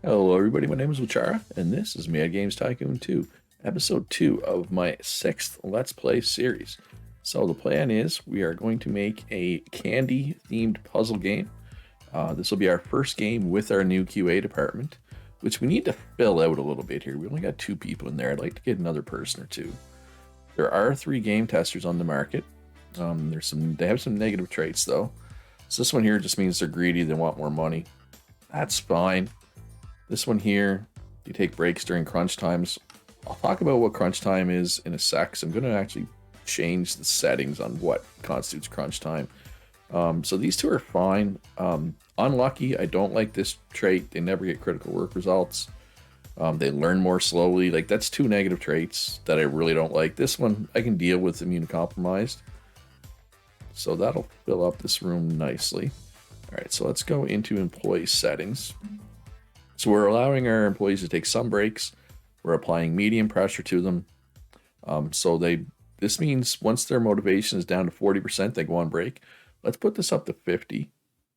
Hello, everybody. My name is Wachara, and this is Mad Games Tycoon 2, episode 2 of my 6th Let's Play series. So, the plan is we are going to make a candy themed puzzle game. This will be our first game with our new QA department, which we need to fill out a little bit here. We only got 2 people in there. I'd like to get another person or 2. There are 3 game testers on the market. They have some negative traits though. So, this one here just means they're greedy, they want more money. That's fine. This one here, you take breaks during crunch times. I'll talk about what crunch time is in a sec. So I'm going to actually change the settings on what constitutes crunch time. So these two are fine. Unlucky, I don't like this trait. They never get critical work results. They learn more slowly. Like, that's 2 negative traits that I really don't like. This one I can deal with immunocompromised. So that'll fill up this room nicely. All right, so let's go into employee settings. So we're allowing our employees to take some breaks. We're applying medium pressure to them. This means once their motivation is down to 40%, they go on break. Let's put this up to 50.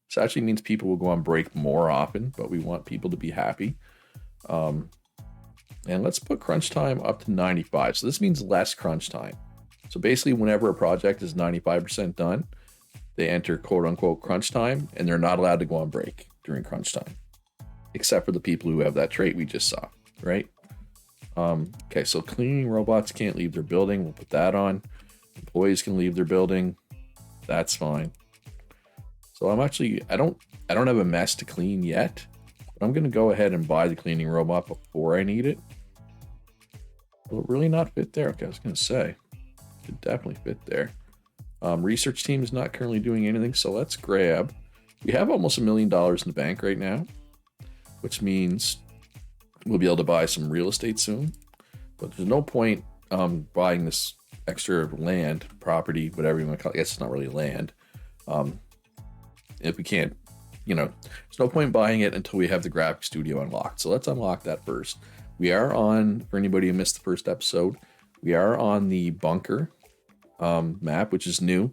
This actually means people will go on break more often, but we want people to be happy. And let's put crunch time up to 95. So this means less crunch time. So basically, whenever a project is 95% done, they enter quote unquote crunch time, and they're not allowed to go on break during crunch time, except for the people who have that trait we just saw, right? Okay, so cleaning robots can't leave their building. We'll put that on. Employees can leave their building. That's fine. So I don't have a mess to clean yet, but I'm gonna go ahead and buy the cleaning robot before I need it. Will it really not fit there? Okay, I was gonna say, it could definitely fit there. Research team is not currently doing anything, so let's grab. We have almost $1 million in the bank right now, which means we'll be able to buy some real estate soon. But there's no point buying this extra land, property, whatever you want to call it. I guess it's not really land. If we can't, there's no point buying it until we have the graphic studio unlocked. So let's unlock that first. We are on, for anybody who missed the first episode, we are on the bunker map, which is new.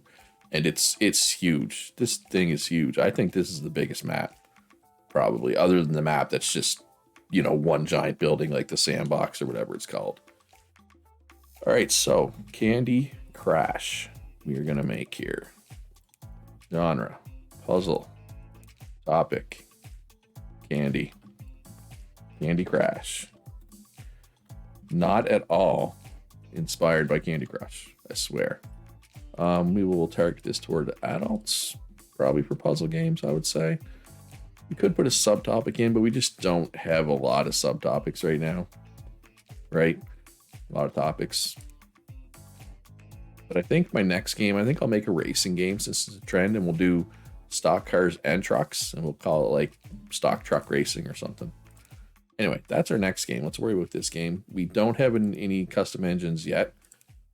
And it's huge. This thing is huge. I think this is the biggest map, probably, other than the map that's just, one giant building like the sandbox or whatever it's called. All right, so Candy Crash we are going to make here. Genre, puzzle, topic, Candy Crash. Not at all inspired by Candy Crush, I swear. We will target this toward adults, probably for puzzle games, I would say. We could put a subtopic in, but we just don't have a lot of subtopics right now. Right? A lot of topics. But I think my next game, I'll make a racing game since it's a trend, and we'll do stock cars and trucks, and we'll call it like stock truck racing or something. Anyway, that's our next game. Let's worry about this game. We don't have any custom engines yet.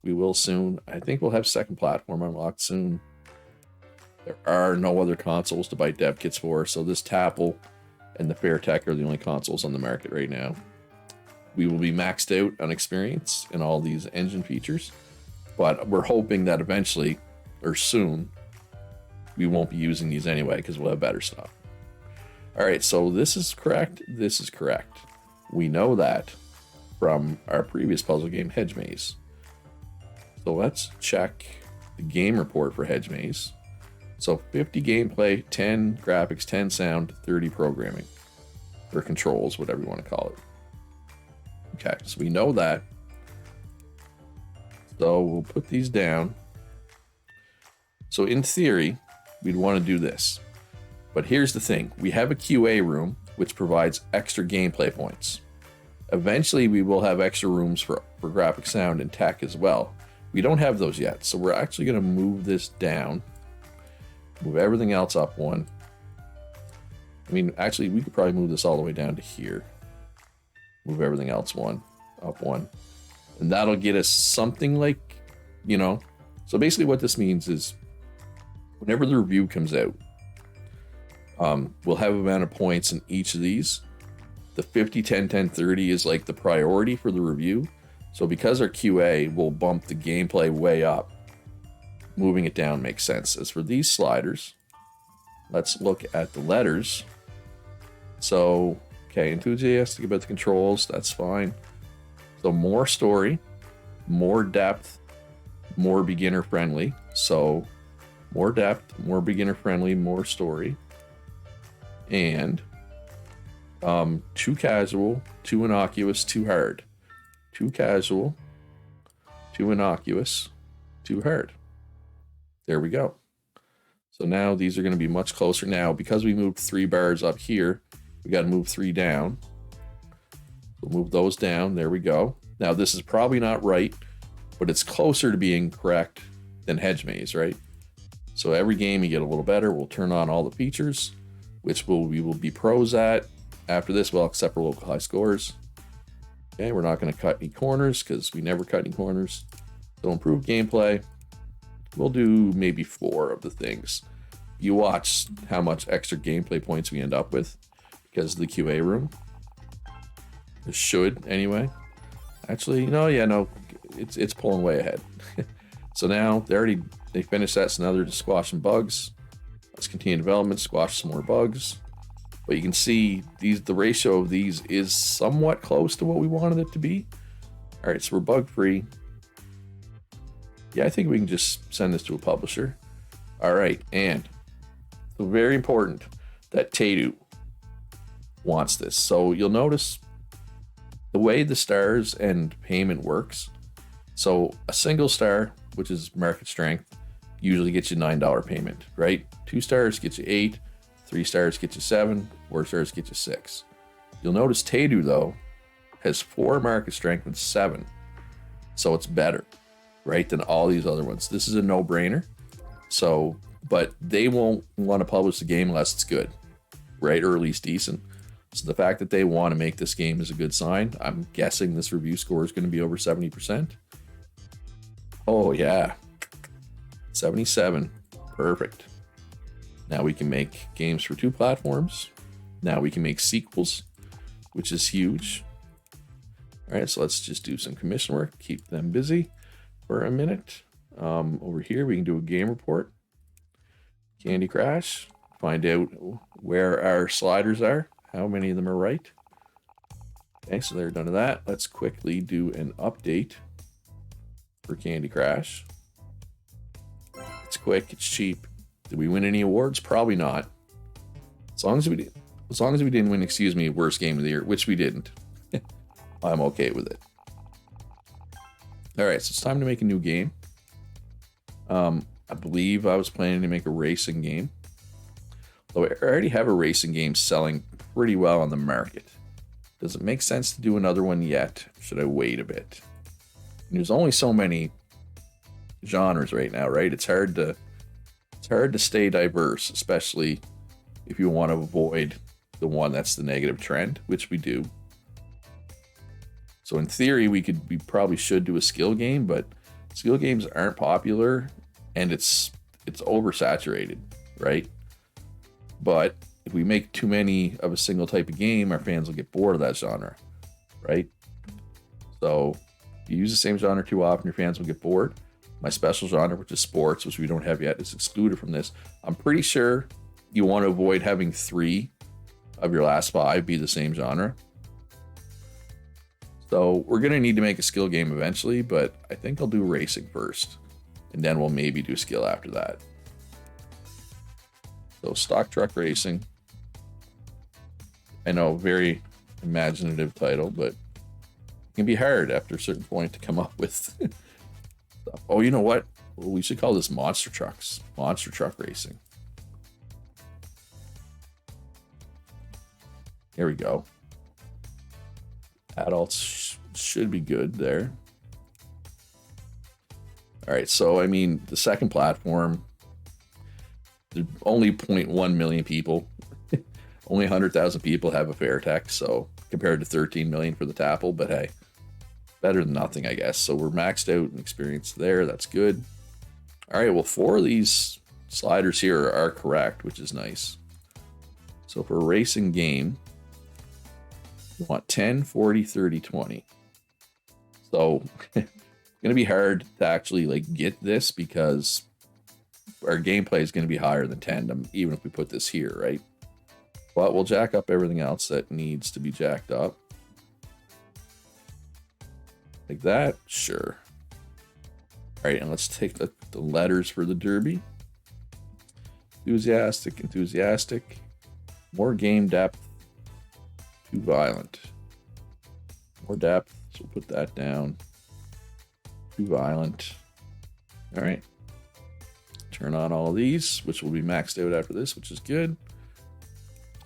We will soon. I think we'll have second platform unlocked soon. There are no other consoles to buy dev kits for, so this Tapple and the Fairtech are the only consoles on the market right now. We will be maxed out on experience and all these engine features, but we're hoping that eventually, or soon, we won't be using these anyway because we'll have better stuff. All right, so this is correct. This is correct. We know that from our previous puzzle game, Hedge Maze. So let's check the game report for Hedge Maze. So 50 gameplay, 10 graphics, 10 sound, 30 programming. Or controls, whatever you want to call it. Okay, so we know that. So we'll put these down. So in theory, we'd want to do this. But here's the thing. We have a QA room, which provides extra gameplay points. Eventually, we will have extra rooms for graphic sound and tech as well. We don't have those yet, so we're actually going to move this down. Move everything else up one. Actually, we could probably move this all the way down to here. Move everything else up one. And that'll get us something like, So basically what this means is whenever the review comes out, we'll have an amount of points in each of these. The 50, 10, 10, 30 is like the priority for the review. So because our QA will bump the gameplay way up, moving it down makes sense. As for these sliders, let's look at the letters. So Okay, enthusiastic about the controls, that's fine. So more story, more depth, more beginner friendly. So more depth, more beginner friendly, more story. And too casual, too innocuous, too hard. Too casual, too innocuous, too hard. There we go. So now these are going to be much closer. Now, because we moved 3 bars up here, we got to move 3 down. We'll move those down. There we go. Now, this is probably not right, but it's closer to being correct than hedge maze, right? So every game you get a little better. We'll turn on all the features, which we will be pros at. After this, we'll accept for local high scores. Okay, we're not going to cut any corners because we never cut any corners. So improve gameplay. We'll do maybe 4 of the things. You watch how much extra gameplay points we end up with because of the QA room. It should anyway. Actually, no, yeah, no, it's pulling way ahead. So now they finished that, so now they're just squashing bugs. Let's continue development, squash some more bugs. But you can see the ratio of these is somewhat close to what we wanted it to be. All right, so we're bug free. Yeah, I think we can just send this to a publisher. All right, and so very important that Tycoon wants this. So you'll notice the way the stars and payment works. So a single star, which is market strength, usually gets you $9 payment, right? 2 stars get you 8, 3 stars get you 7, 4 stars get you 6. You'll notice Tycoon though has 4 market strength and 7, so it's better, right, than all these other ones. This is a no-brainer. So, but they won't want to publish the game unless it's good, right, or at least decent. So the fact that they want to make this game is a good sign. I'm guessing this review score is going to be over 70%. Oh yeah, 77, perfect. Now we can make games for 2 platforms. Now we can make sequels, which is huge. All right, so let's just do some commission work, keep them busy for a minute. Over here, we can do a game report. Candy Crush, find out where our sliders are, how many of them are right. Okay, so they're done to that. Let's quickly do an update for Candy Crush. It's quick, it's cheap. Did we win any awards? Probably not. As long as we didn't win, excuse me, worst game of the year, which we didn't. I'm okay with it. All right, so it's time to make a new game. I believe I was planning to make a racing game. Though I already have a racing game selling pretty well on the market. Does it make sense to do another one yet? Should I wait a bit? There's only so many genres right now, right? It's hard to stay diverse, especially if you want to avoid the one that's the negative trend, which we do. So in theory, we probably should do a skill game, but skill games aren't popular and it's oversaturated, right? But if we make too many of a single type of game, our fans will get bored of that genre, right? So if you use the same genre too often, your fans will get bored. My special genre, which is sports, which we don't have yet, is excluded from this. I'm pretty sure you want to avoid having 3 of your last 5 be the same genre. So we're going to need to make a skill game eventually, but I think I'll do racing first, and then we'll maybe do skill after that. So stock truck racing. I know, very imaginative title, but it can be hard after a certain point to come up with stuff. Oh, you know what? Well, we should call this monster trucks. Monster truck racing. Here we go. Adults should be good there. All right, so I mean, the second platform, there's only 0.1 million people. Only 100,000 people have a Fairtech, so compared to 13 million for the Tapple, but hey, better than nothing, I guess. So we're maxed out in experience there. That's good. All right, well, 4 of these sliders here are correct, which is nice. So for a racing game, we want 10, 40, 30, 20. So it's going to be hard to actually like get this because our gameplay is going to be higher than tandem, even if we put this here, right? But we'll jack up everything else that needs to be jacked up. Like that, sure. All right, and let's take the letters for the derby. Enthusiastic, enthusiastic. More game depth. Too violent. More depth, so we'll put that down. Too violent. All right. Turn on all of these, which will be maxed out after this, which is good.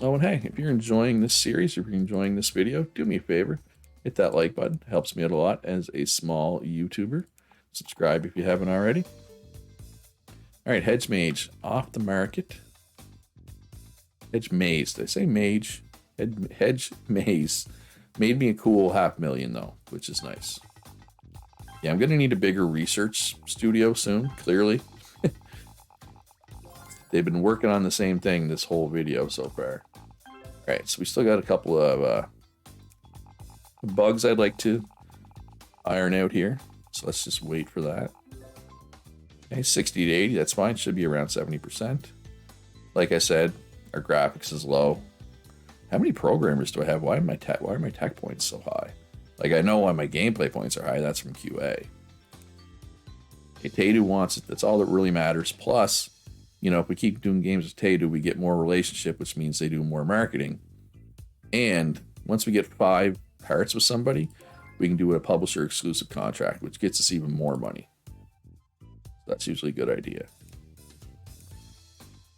Oh, and hey, if you're enjoying this series, if you're enjoying this video, do me a favor. Hit that like button. It helps me out a lot as a small YouTuber. Subscribe if you haven't already. All right, Hedge Mage off the market. Hedge Maze. Did I say Mage? Hedge Maze. Made me a cool $500,000 though, which is nice. Yeah, I'm going to need a bigger research studio soon, clearly. They've been working on the same thing this whole video so far. All right, so we still got a couple of bugs I'd like to iron out here. So let's just wait for that. Okay, 60 to 80, that's fine. Should be around 70%. Like I said, our graphics is low. How many programmers do I have? Why are my tech points so high? Like, I know why my gameplay points are high. That's from QA. Okay, Tadu wants it. That's all that really matters. Plus, you know, if we keep doing games with Tadu, we get more relationship, which means they do more marketing. And once we get 5 parts with somebody, we can do a publisher exclusive contract, which gets us even more money. That's usually a good idea.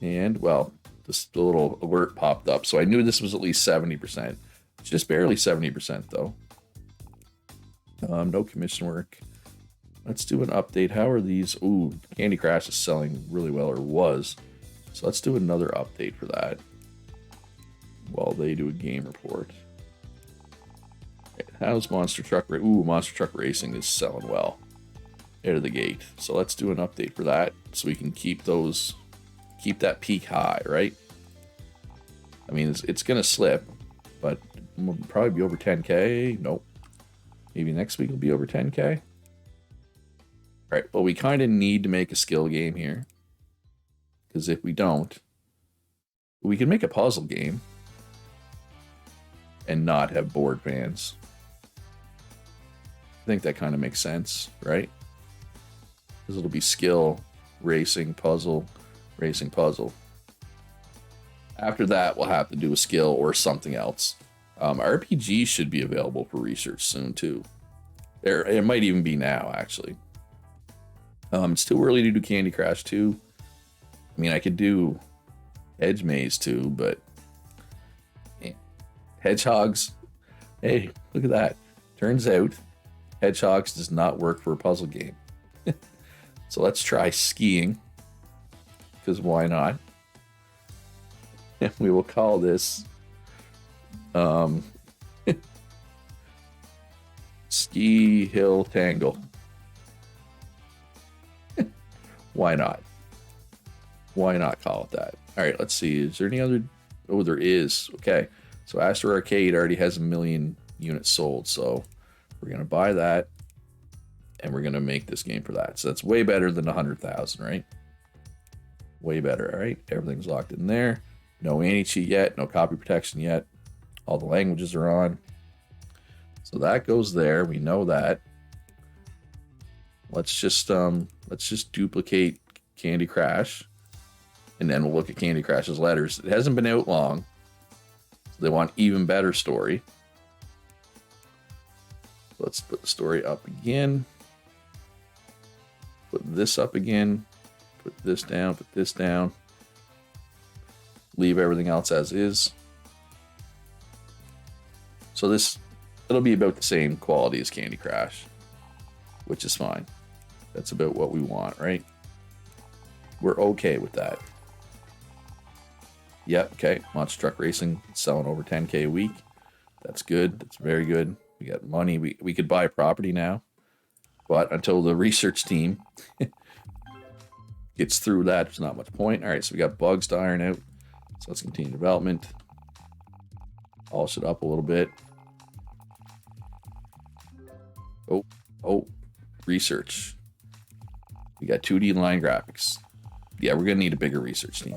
And, well, this little alert popped up, so I knew this was at least 70%. It's just barely 70%, though. No commission work. Let's do an update. How are these? Ooh, Candy Crush is selling really well, or was. So let's do another update for that while they do a game report. Okay, how's Monster Truck Racing? Ooh, Monster Truck Racing is selling well out of the gate. So let's do an update for that so we can keep that peak high, right? I mean, it's going to slip, but we'll probably be over 10K. Nope. Maybe next week will be over 10K. All right, well, we kind of need to make a skill game here. Because if we don't, we can make a puzzle game and not have board fans. I think that kind of makes sense, right? Because it'll be skill, racing, puzzle, racing, puzzle. After that, we'll have to do a skill or something else. RPG should be available for research soon, too. It might even be now, actually. It's too early to do Candy Crush 2. I mean, I could do Hedge Maze 2, but... Hedgehogs... Hey, look at that. Turns out, Hedgehogs does not work for a puzzle game. So let's try skiing. Because why not? And we will call this... Ski Hill Tangle. Why not? Why not call it that? All right, let's see. Is there any other? Oh, there is. Okay. So Astro Arcade already has 1 million units sold. So we're going to buy that. And we're going to make this game for that. So that's way better than 100,000, right? Way better. All right. Everything's locked in there. No anti-cheat yet. No copy protection yet. All the languages are on. So that goes there. We know that. Let's just duplicate Candy Crush, and then we'll look at Candy Crush's letters. It hasn't been out long, so they want even better story. Let's put the story up again. Put this up again. Put this down. Put this down. Leave everything else as is. So it'll be about the same quality as Candy Crush, which is fine. That's about what we want, right? We're okay with that. Yep, okay. Monster Truck Racing selling over 10K a week. That's good. That's very good. We got money. We could buy property now. But until the research team gets through that, there's not much point. All right, so we got bugs to iron out. So let's continue development. Polish it up a little bit. Oh, research. We got 2D line graphics. Yeah, we're going to need a bigger research team.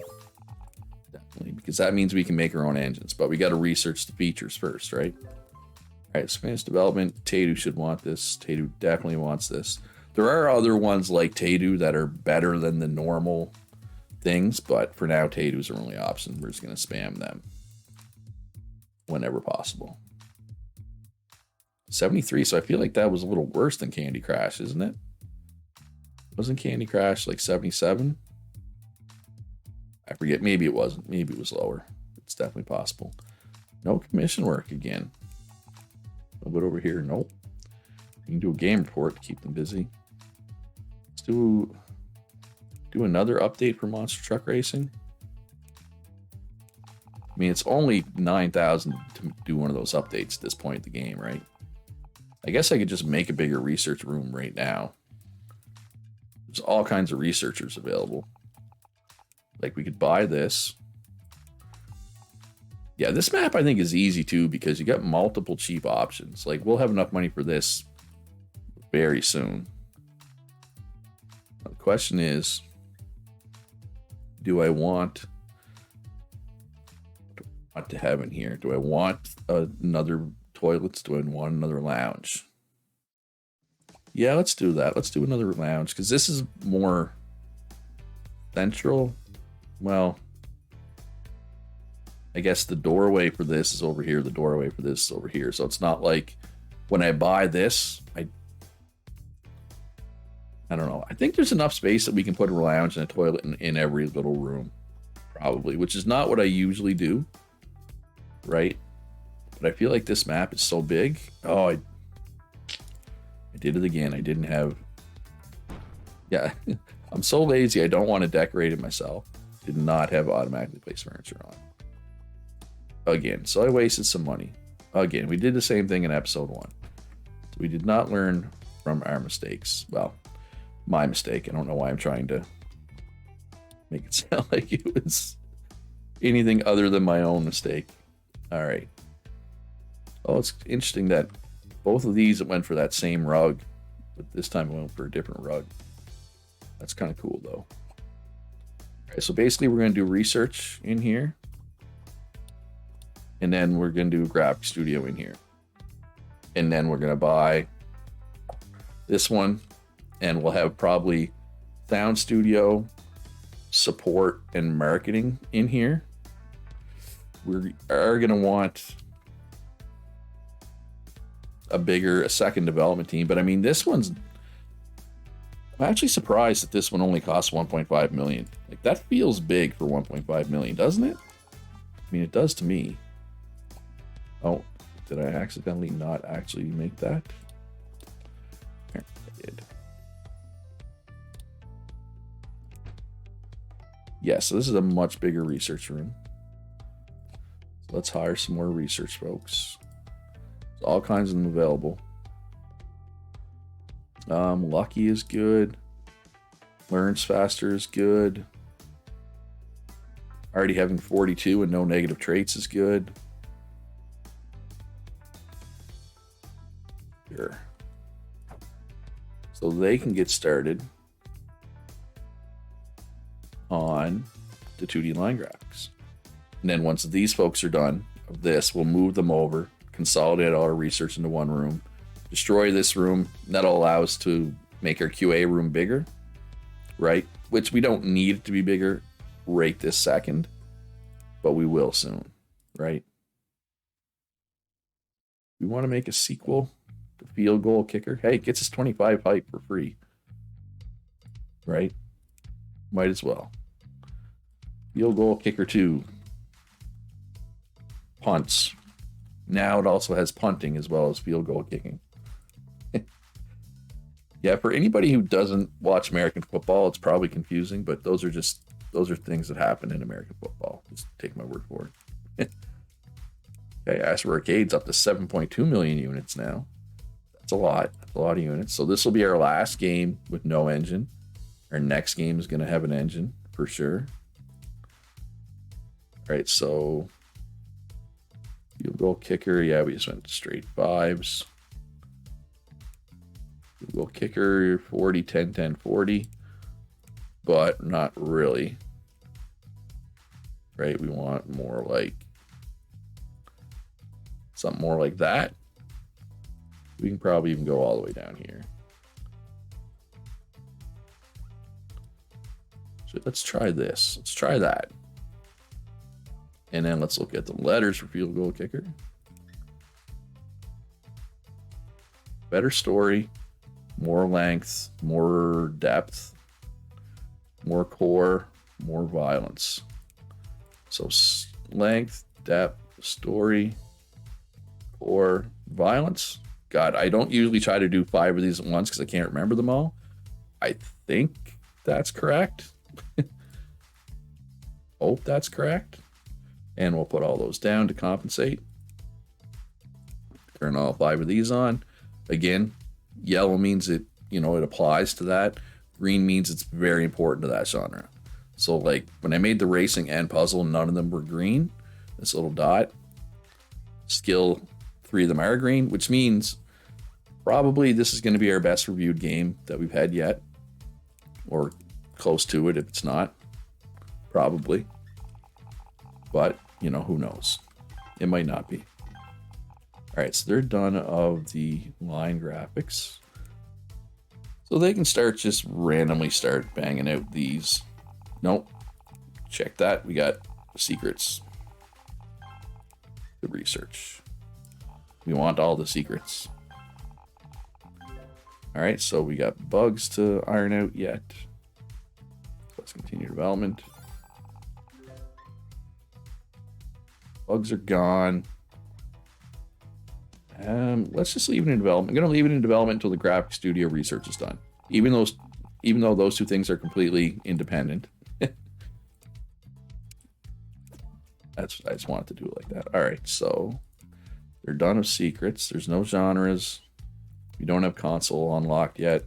Definitely because that means we can make our own engines, but we got to research the features first, right? All right, Spanish development. Tadu should want this. Tadu definitely wants this. There are other ones like Tadu that are better than the normal things, but for now, Tadu's our only option. We're just going to spam them whenever possible. 73, so I feel like that was a little worse than Candy Crush, isn't it? Wasn't Candy Crush like 77? I forget, maybe it wasn't. Maybe it was lower. It's definitely possible. No commission work again. A little bit over here, nope. You can do a game report to keep them busy. Let's do another update for Monster Truck Racing. I mean, it's only 9,000 to do one of those updates at this point in the game, right? I guess I could just make a bigger research room right now. There's all kinds of researchers available. Like, we could buy this. Yeah, this map I think is easy too because you got multiple cheap options. Like, we'll have enough money for this very soon. Now, the question is, do I want what to have in here? Do I want another toilets? Do I want another lounge? Yeah, let's do that. Let's do another lounge because this is more central. Well, I guess the doorway for this is over here. The doorway for this is over here. So it's not like when I buy this, I don't know. I think there's enough space that we can put a lounge and a toilet in every little room, probably, which is not what I usually do, right? But I feel like this map is so big. Oh, I did it again. I didn't have... Yeah, I'm so lazy. I don't want to decorate it myself. Did not have automatically placed furniture on. Again, so I wasted some money. Again, we did the same thing in episode 1. So we did not learn from our mistakes. Well, my mistake. I don't know why I'm trying to make it sound like it was anything other than my own mistake. All right. Oh, it's interesting that both of these went for that same rug, but this time I went for a different rug. That's kind of cool, though. All right, so basically, we're going to do research in here. And then we're going to do a graphic studio in here. And then we're going to buy this one. And we'll have probably sound studio, support, and marketing in here. We are going to want a second development team. But I mean, this one's... I'm actually surprised that this one only costs 1.5 million. Like, that feels big for 1.5 million, doesn't it? I mean, it does to me. Oh, did I accidentally not actually make that? I did. Yeah, so this is a much bigger research room. So let's hire some more research folks. There's all kinds of them available. Lucky is good. Learns faster is good. Already having 42 and no negative traits is good. Sure. So they can get started on the 2D line graphics. And then once these folks are done of this, we'll move them over, consolidate all our research into one room, destroy this room. That'll allow us to make our QA room bigger, right? Which we don't need it to be bigger right this second, but we will soon, right? We want to make a sequel to Field Goal Kicker. Hey, it gets us 25 hype for free, right? Might as well. Field Goal Kicker 2. Punts. Now it also has punting as well as field goal kicking. Yeah, for anybody who doesn't watch American football, it's probably confusing, but those are things that happen in American football. Just take my word for it. Okay, Astro Arcade's up to 7.2 million units now. That's a lot. That's a lot of units. So this will be our last game with no engine. Our next game is going to have an engine for sure. All right, so field goal kicker. Yeah, we just went straight 5s. Field goal kicker 40, 10, 10, 40. But not really. right? We want more like something more like that. We can probably even go all the way down here. So let's try this. Let's try that. And then let's look at the letters for field goal kicker. Better story, more length, more depth, more core, more violence. So length, depth, story, core, violence. God, I don't usually try to do 5 of these at once because I can't remember them all. I think that's correct. Hope that's correct. And we'll put all those down to compensate. Turn all 5 of these on. Again, yellow means it, it applies to that. Green means it's very important to that genre. So like when I made the racing and puzzle, none of them were green. This little dot. Skill, 3 of them are green, which means probably this is going to be our best reviewed game that we've had yet. Or close to it if it's not. Probably. But, who knows? It might not be. All right, so they're done of the line graphics. So they can just randomly start banging out these. Nope. Check that. We got secrets. The research. We want all the secrets. All right, so we got bugs to iron out yet. Let's continue development. Bugs are gone. Let's just leave it in development. I'm going to leave it in development until the graphic studio research is done. Even though those 2 things are completely independent. I just wanted to do it like that. All right, so they're done with secrets. There's no genres. We don't have console unlocked yet.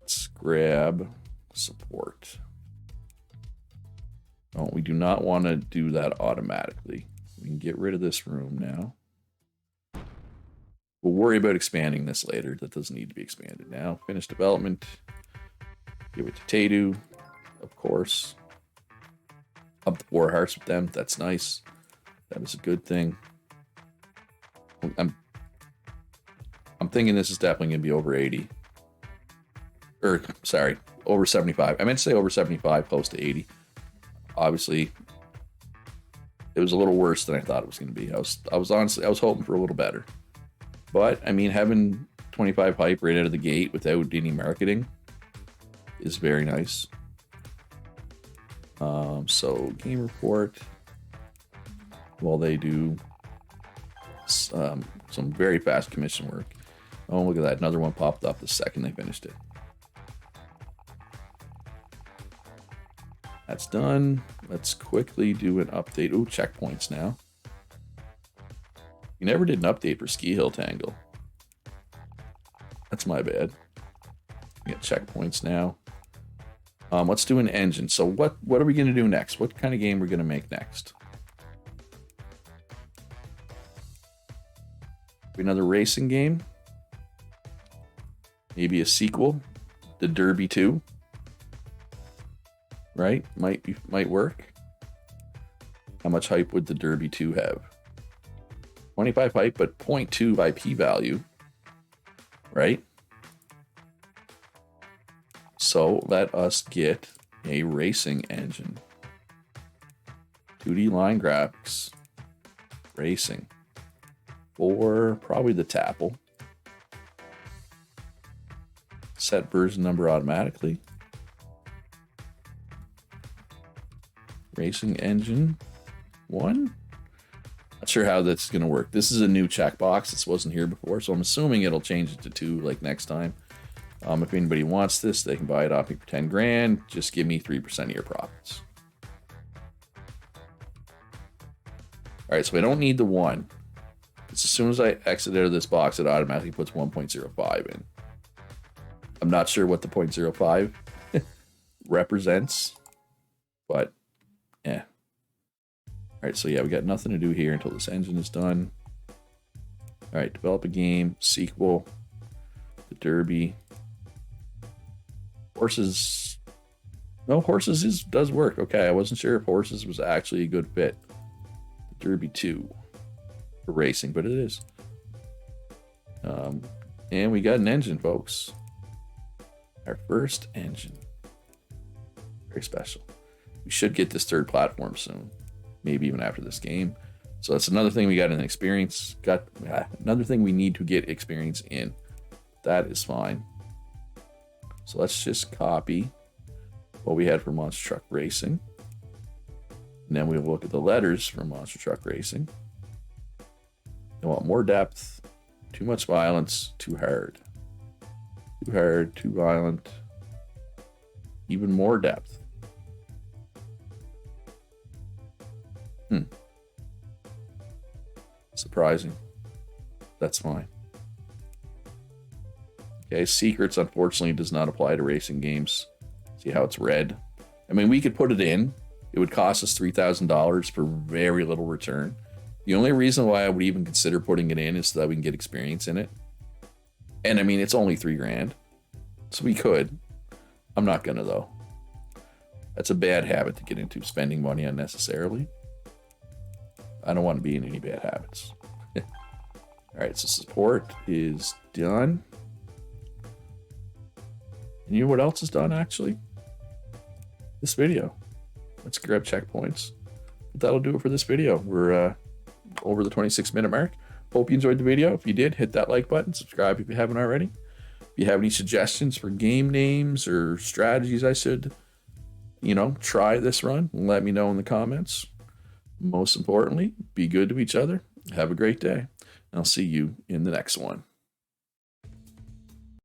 Let's grab support. No, we do not want to do that automatically. We can get rid of this room now. We'll worry about expanding this later. That doesn't need to be expanded now. Finish development. Give it to Tatu, of course. Up to 4 hearts with them. That's nice. That is a good thing. I'm thinking this is definitely going to be over 80. Or, sorry, over 75. I meant to say over 75, close to 80. Obviously, it was a little worse than I thought it was going to be. I was hoping for a little better. But, I mean, having 25 hype right out of the gate without any marketing is very nice. So, game report. While they do some very fast commission work. Oh, look at that. Another one popped up the second they finished it. That's done. Let's quickly do an update. Ooh, checkpoints now. You never did an update for Ski Hill Tangle. That's my bad. We got checkpoints now. Let's do an engine. So what are we going to do next? What kind of game are we going to make next? Another racing game. Maybe a sequel. The Derby 2. Right? Might work. How much hype would the Derby 2 have? 25 hype, but 0.2 IP value. Right? So let us get a racing engine. 2D line graphics. Racing. For probably the Tapple. Set version number automatically. Racing engine 1. Not sure how that's going to work. This is a new checkbox. This wasn't here before, so I'm assuming it'll change it to 2 like next time. If anybody wants this, they can buy it off me for 10 grand. Just give me 3% of your profits. All right, so I don't need the 1. It's as soon as I exit out of this box, it automatically puts 1.05 in. I'm not sure what the 0.05 represents, but yeah. All right, so yeah, we got nothing to do here until this engine is done. All right, develop a game, sequel, the Derby. Horses No, horses does work. Okay, I wasn't sure if horses was actually a good fit. Derby 2 for racing, but it is. And we got an engine, folks. Our first engine. Very special. We should get this third platform soon. Maybe even after this game. So that's another thing we got an experience. Got another thing we need to get experience in. That is fine. So let's just copy what we had for Monster Truck Racing. And then we'll look at the letters for Monster Truck Racing. I want more depth. Too much violence. Too hard. Too hard. Too violent. Even more depth. Surprising. That's fine. Okay, secrets unfortunately does not apply to racing games. See how it's red? I mean, we could put it in. It would cost us $3,000 for very little return. The only reason why I would even consider putting it in is so that we can get experience in it. And I mean, it's only $3,000. So we could. I'm not gonna though. That's a bad habit to get into, spending money unnecessarily. I don't want to be in any bad habits. All right, so support is done. And you know what else is done, actually? This video. Let's grab checkpoints. But that'll do it for this video. We're over the 26-minute mark. Hope you enjoyed the video. If you did, hit that like button. Subscribe if you haven't already. If you have any suggestions for game names or strategies I should, try this run, let me know in the comments. Most importantly, be good to each other. Have a great day. I'll see you in the next one.